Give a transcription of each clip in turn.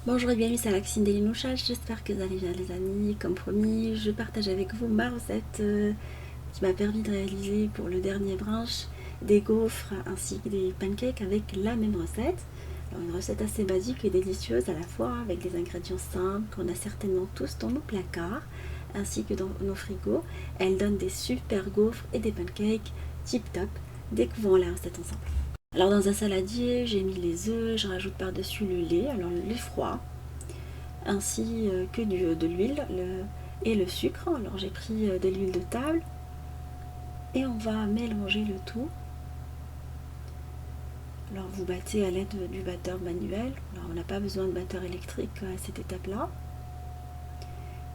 Bonjour et bienvenue, c'est Alexine Delinoucha, j'espère que vous allez bien les amis. Comme promis, je partage avec vous ma recette qui m'a permis de réaliser pour le dernier brunch des gaufres ainsi que des pancakes avec la même recette. Alors, une recette assez basique et délicieuse à la fois avec des ingrédients simples qu'on a certainement tous dans nos placards ainsi que dans nos frigos. Elle donne des super gaufres et des pancakes tip top. Découvrons la recette ensemble. Alors dans un saladier, j'ai mis les œufs, je rajoute par-dessus le lait, alors le lait froid, ainsi que de l'huile et le sucre. Alors j'ai pris de l'huile de table et on va mélanger le tout. Alors vous battez à l'aide du batteur manuel, alors on n'a pas besoin de batteur électrique à cette étape-là.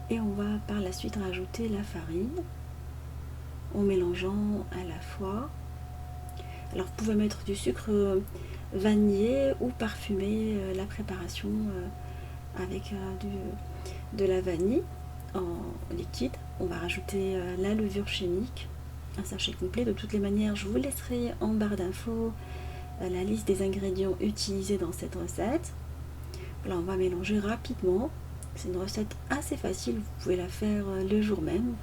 Et on va par la suite rajouter la farine en mélangeant à la fois. Alors vous pouvez mettre du sucre vanillé ou parfumer la préparation avec de la vanille en liquide. On va rajouter la levure chimique, un sachet complet. De toutes les manières, je vous laisserai en barre d'infos la liste des ingrédients utilisés dans cette recette. Là, on va mélanger rapidement. C'est une recette assez facile, vous pouvez la faire le jour même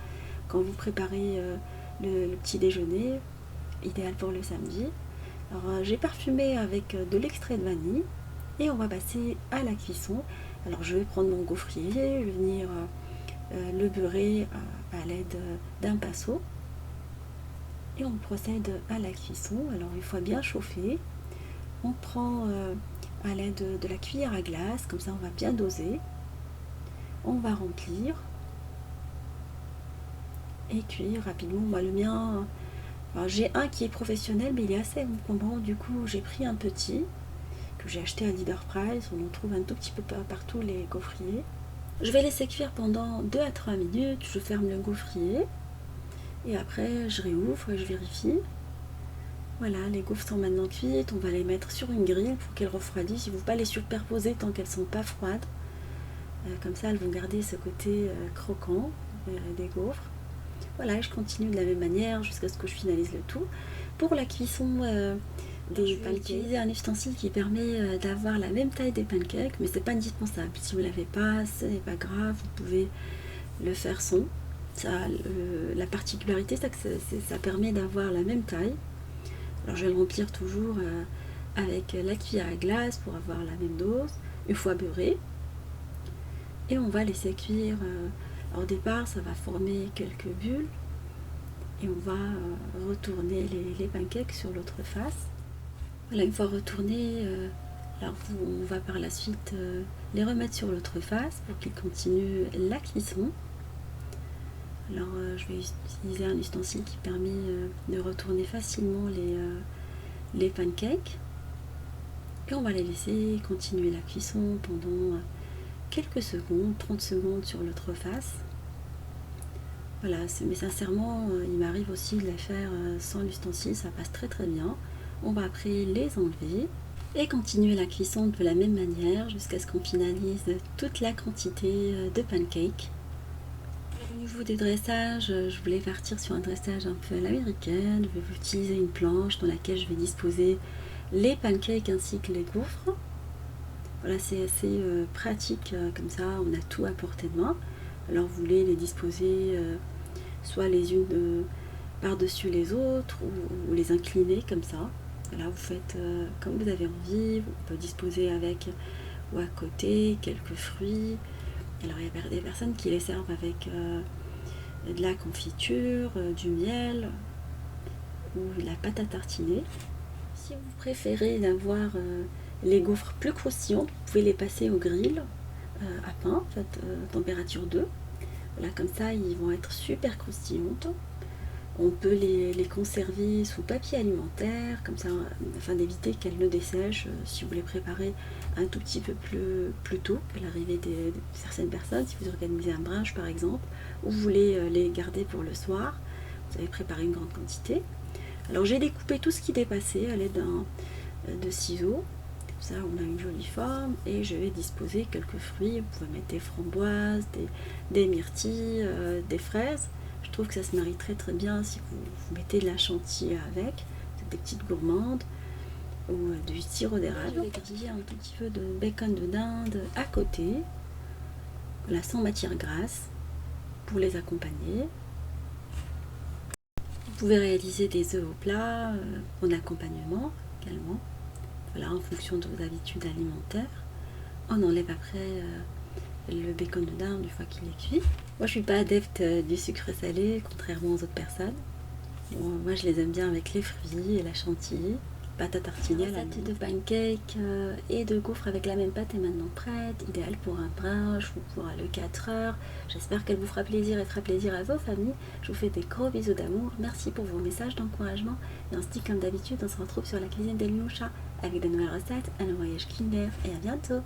quand vous préparez le petit déjeuner, idéal pour le samedi. Alors j'ai parfumé avec de l'extrait de vanille et on va passer à la cuisson. Alors je vais prendre mon gaufrier, je vais venir le beurrer à l'aide d'un pinceau et on procède à la cuisson. Alors une fois bien chauffé, on prend à l'aide de la cuillère à glace, comme ça on va bien doser, on va remplir et cuire rapidement. Moi le mien, j'ai un qui est professionnel mais il est assez encombrant, du coup j'ai pris un petit que j'ai acheté à Leader Price, on en trouve un tout petit peu partout les gaufriers. Je vais laisser cuire pendant 2 à 3 minutes, je ferme le gaufrier et après je réouvre et je vérifie. Voilà, les gaufres sont maintenant cuites, on va les mettre sur une grille pour qu'elles refroidissent. Il ne faut pas les superposer tant qu'elles ne sont pas froides. Comme ça, elles vont garder ce côté croquant des gaufres. Voilà, je continue de la même manière jusqu'à ce que je finalise le tout. Pour la cuisson des pancakes, utiliser un ustensile qui permet d'avoir la même taille des pancakes, mais c'est pas indispensable. Si vous ne l'avez pas, ce n'est pas grave, vous pouvez le faire sans. Ça, la particularité, c'est que ça permet d'avoir la même taille. Alors je vais le remplir toujours avec la cuillère à glace pour avoir la même dose, une fois beurré. Et on va laisser cuire. Au départ, ça va former quelques bulles. Et on va retourner les pancakes sur l'autre face. Voilà, une fois retournés, alors on va par la suite les remettre sur l'autre face pour qu'ils continuent la cuisson. Alors je vais utiliser un ustensile qui permet de retourner facilement les pancakes. Et on va les laisser continuer la cuisson pendant quelques secondes, 30 secondes sur l'autre face. Voilà, mais sincèrement, il m'arrive aussi de les faire sans l'ustensile, ça passe très très bien. On va après les enlever et continuer la cuisson de la même manière jusqu'à ce qu'on finalise toute la quantité de pancakes. Au niveau des dressages, je voulais partir sur un dressage un peu à l'américaine. Je vais utiliser une planche dans laquelle je vais disposer les pancakes ainsi que les gaufres. Voilà, c'est assez pratique comme ça, on a tout à portée de main. Alors vous voulez les disposer soit les unes par-dessus les autres ou les incliner comme ça. Voilà, vous faites comme vous avez envie, vous pouvez disposer avec ou à côté quelques fruits. Alors il y a des personnes qui les servent avec de la confiture, du miel ou de la pâte à tartiner. Si vous préférez avoir les gaufres plus croustillantes, vous pouvez les passer au grill à pain, en fait, température 2. Voilà, comme ça, ils vont être super croustillantes. On peut les conserver sous papier alimentaire, comme ça, afin d'éviter qu'elles ne dessèchent. Si vous les préparez un tout petit peu plus tôt que l'arrivée de certaines personnes, si vous organisez un brunch par exemple, ou vous voulez les garder pour le soir, vous avez préparé une grande quantité. Alors j'ai découpé tout ce qui dépassait à l'aide de ciseaux. Ça, on a une jolie forme et je vais disposer quelques fruits. Vous pouvez mettre des framboises, des myrtilles, des fraises. Je trouve que ça se marie très très bien si vous mettez de la chantilly avec. C'est des petites gourmandes. ou du sirop d'érable. Je vais griller un tout petit peu de bacon de dinde à côté, là sans matière grasse, pour les accompagner. Vous pouvez réaliser des œufs au plat en accompagnement également, voilà, en fonction de vos habitudes alimentaires. On enlève après le bacon de dinde une fois qu'il est cuit. Moi je suis pas adepte du sucre salé, contrairement aux autres personnes. Bon, moi je les aime bien avec les fruits et la chantilly. Pâte à tartiner, la recette de pancakes et de gaufres avec la même pâte est maintenant prête, idéale pour un brunch ou pour le 4 heures. J'espère qu'elle vous fera plaisir et fera plaisir à vos familles. Je vous fais des gros bisous d'amour, merci pour vos messages d'encouragement et on se dit comme d'habitude, on se retrouve sur la cuisine d'El Mioucha avec de nouvelles recettes, un voyage culinaire et à bientôt.